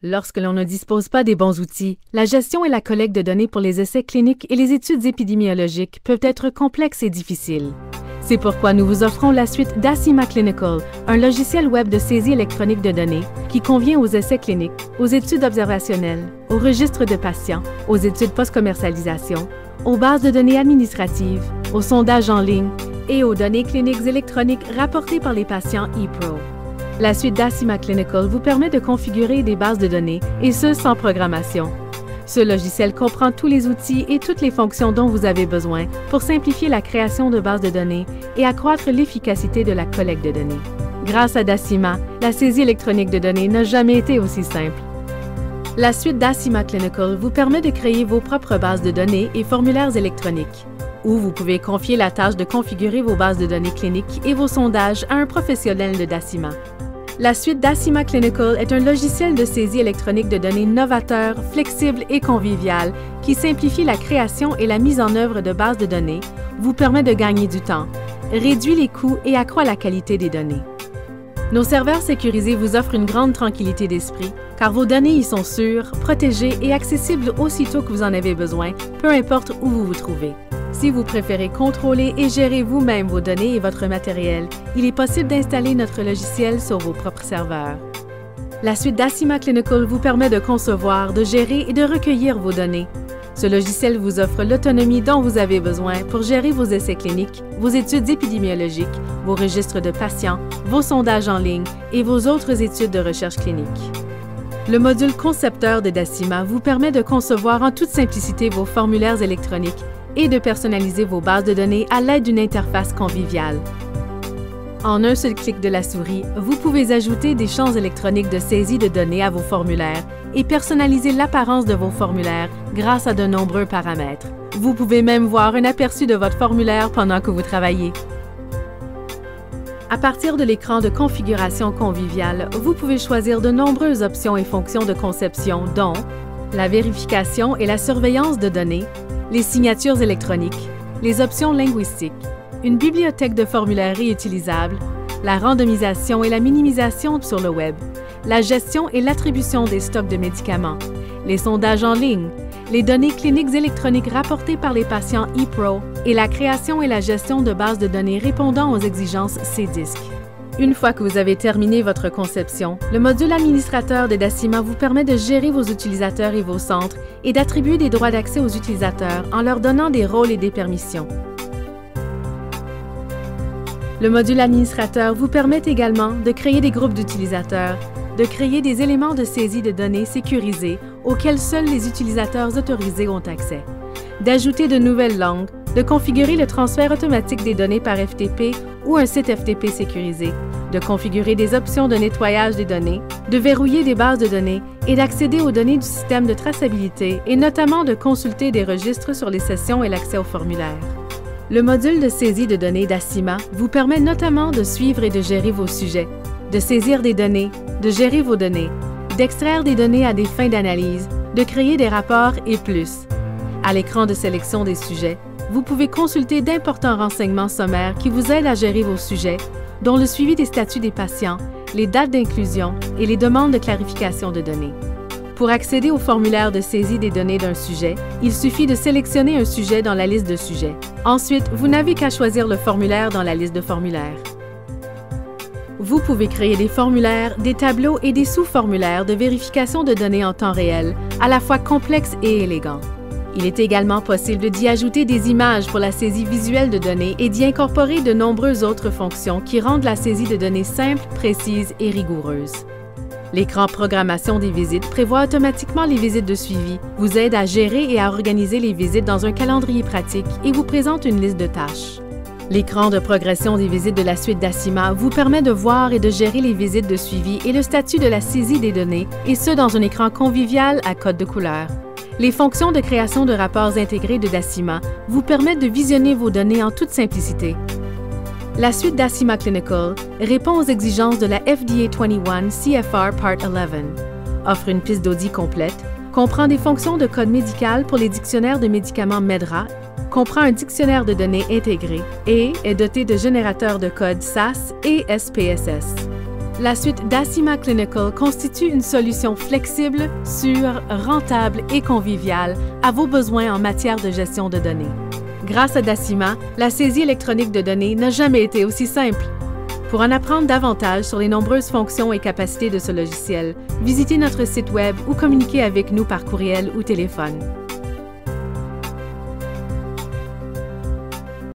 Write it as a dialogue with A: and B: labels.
A: Lorsque l'on ne dispose pas des bons outils, la gestion et la collecte de données pour les essais cliniques et les études épidémiologiques peuvent être complexes et difficiles. C'est pourquoi nous vous offrons la suite Decima Clinical, un logiciel web de saisie électronique de données qui convient aux essais cliniques, aux études observationnelles, aux registres de patients, aux études post-commercialisation, aux bases de données administratives, aux sondages en ligne et aux données cliniques électroniques rapportées par les patients ePro. La suite Decima Clinical vous permet de configurer des bases de données, et ce sans programmation. Ce logiciel comprend tous les outils et toutes les fonctions dont vous avez besoin pour simplifier la création de bases de données et accroître l'efficacité de la collecte de données. Grâce à Decima, la saisie électronique de données n'a jamais été aussi simple. La suite Decima Clinical vous permet de créer vos propres bases de données et formulaires électroniques, où vous pouvez confier la tâche de configurer vos bases de données cliniques et vos sondages à un professionnel de Decima. La suite Decima Clinical est un logiciel de saisie électronique de données novateur, flexible et convivial qui simplifie la création et la mise en œuvre de bases de données, vous permet de gagner du temps, réduit les coûts et accroît la qualité des données. Nos serveurs sécurisés vous offrent une grande tranquillité d'esprit, car vos données y sont sûres, protégées et accessibles aussitôt que vous en avez besoin, peu importe où vous vous trouvez. Si vous préférez contrôler et gérer vous-même vos données et votre matériel, il est possible d'installer notre logiciel sur vos propres serveurs. La suite Decima Clinical vous permet de concevoir, de gérer et de recueillir vos données. Ce logiciel vous offre l'autonomie dont vous avez besoin pour gérer vos essais cliniques, vos études épidémiologiques, vos registres de patients, vos sondages en ligne et vos autres études de recherche clinique. Le module concepteur de Decima vous permet de concevoir en toute simplicité vos formulaires électroniques et de personnaliser vos bases de données à l'aide d'une interface conviviale. En un seul clic de la souris, vous pouvez ajouter des champs électroniques de saisie de données à vos formulaires et personnaliser l'apparence de vos formulaires grâce à de nombreux paramètres. Vous pouvez même voir un aperçu de votre formulaire pendant que vous travaillez. À partir de l'écran de configuration conviviale, vous pouvez choisir de nombreuses options et fonctions de conception dont la vérification et la surveillance de données, les signatures électroniques, les options linguistiques, une bibliothèque de formulaires réutilisables, la randomisation et la minimisation sur le web, la gestion et l'attribution des stocks de médicaments, les sondages en ligne, les données cliniques électroniques rapportées par les patients ePro et la création et la gestion de bases de données répondant aux exigences CDISC. Une fois que vous avez terminé votre conception, le module administrateur de Decima vous permet de gérer vos utilisateurs et vos centres et d'attribuer des droits d'accès aux utilisateurs en leur donnant des rôles et des permissions. Le module administrateur vous permet également de créer des groupes d'utilisateurs, de créer des éléments de saisie de données sécurisés auxquels seuls les utilisateurs autorisés ont accès, d'ajouter de nouvelles langues, de configurer le transfert automatique des données par FTP ou un site FTP sécurisé, de configurer des options de nettoyage des données, de verrouiller des bases de données et d'accéder aux données du système de traçabilité et notamment de consulter des registres sur les sessions et l'accès aux formulaires. Le module de saisie de données Decima vous permet notamment de suivre et de gérer vos sujets, de saisir des données, de gérer vos données, d'extraire des données à des fins d'analyse, de créer des rapports et plus. À l'écran de sélection des sujets, vous pouvez consulter d'importants renseignements sommaires qui vous aident à gérer vos sujets, dont le suivi des statuts des patients, les dates d'inclusion et les demandes de clarification de données. Pour accéder au formulaire de saisie des données d'un sujet, il suffit de sélectionner un sujet dans la liste de sujets. Ensuite, vous n'avez qu'à choisir le formulaire dans la liste de formulaires. Vous pouvez créer des formulaires, des tableaux et des sous-formulaires de vérification de données en temps réel, à la fois complexes et élégants. Il est également possible d'y ajouter des images pour la saisie visuelle de données et d'y incorporer de nombreuses autres fonctions qui rendent la saisie de données simple, précise et rigoureuse. L'écran Programmation des visites prévoit automatiquement les visites de suivi, vous aide à gérer et à organiser les visites dans un calendrier pratique et vous présente une liste de tâches. L'écran de progression des visites de la suite Decima vous permet de voir et de gérer les visites de suivi et le statut de la saisie des données, et ce dans un écran convivial à code de couleur. Les fonctions de création de rapports intégrés de Decima vous permettent de visionner vos données en toute simplicité. La suite Decima Clinical répond aux exigences de la FDA 21 CFR Part 11, offre une piste d'audit complète, comprend des fonctions de code médical pour les dictionnaires de médicaments MEDRA, comprend un dictionnaire de données intégré et est doté de générateurs de code SAS et SPSS. La suite Decima Clinical constitue une solution flexible, sûre, rentable et conviviale à vos besoins en matière de gestion de données. Grâce à Decima, la saisie électronique de données n'a jamais été aussi simple. Pour en apprendre davantage sur les nombreuses fonctions et capacités de ce logiciel, visitez notre site Web ou communiquez avec nous par courriel ou téléphone.